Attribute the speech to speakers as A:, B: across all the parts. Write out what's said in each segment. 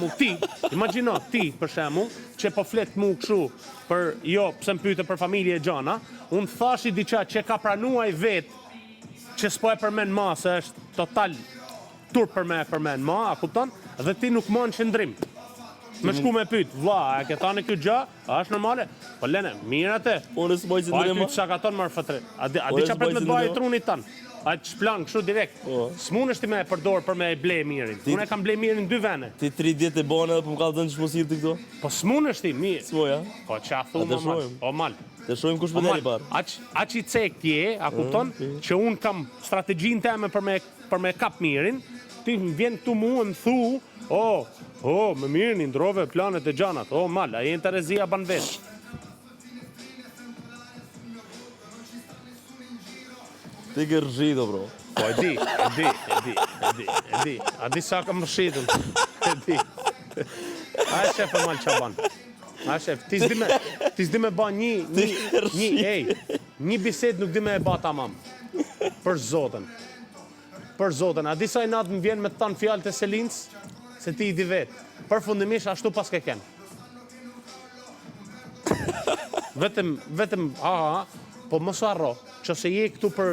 A: shembull ti, imagjino ti për shembull që po flet mu kështu për jo pse më pyete për familje e gjana, unë thashi diçka që ka pranuar vet që s'po e përmend ma se është total turp për me e përmend ma, a kupton? Dhe ti nuk mon qëndrim. Me shku me pyet, vlla, a ke thënë kjo gjë? A është normale? Po lene, mirë atë.
B: Unë s'moj
A: Po
B: qëndrim.
A: ty çka ka thënë më fatre. A di çfarë pret me të bëjë trunit tan? A të shplan kështu direkt. S'mundesh ti me e përdor për me e ble mirin. Unë e kam ble mirin në 2 vene.
B: Ti 3 ditë e bën edhe po më ka dhënë çmosir ti këto.
A: Po s'mundesh ti, mirë.
B: S'moj, a?
A: Po ç'a thumë mal. O mal.
B: Të shohim kush po deri parë.
A: Aq i cek ti je, a kupton? Që un kam strategjinë time për me kap mirin. Ti vjen këtu mua më thu, më mirën i ndrove planet e gjanat. O mal, ai Terezia ban vesh.
B: Ti ke rrzido, bro.
A: Po e di. A di sa kam rrshitën. E di. A shef e mal çaban. A shef, ti s'di me ba një bisedë nuk di me e ba tamam. Për Zotën. Për Zotën, a di sa i natë më vjen me të tanë fjallë të Selinës? Se ti i di vetë. Përfundimisht ashtu pas ke ken. Vetëm, po mos harro, që se je këtu për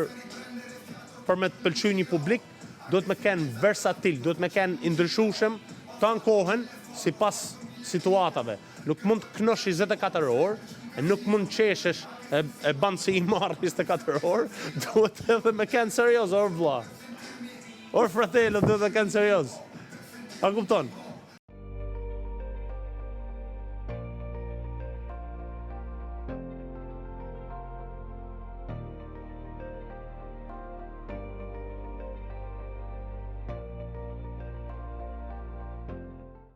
A: me të pëlqy një publik, duhet me ken versatil, duhet me ken indryshushëm, të kohën si pas situatave. Nuk mund të knosh 24 orë, nuk mund të qeshesh e banë si i marrë 24 orë, duhet edhe me ken serios, orë vla. Orë fratello, duhet me ken serios. A kupton?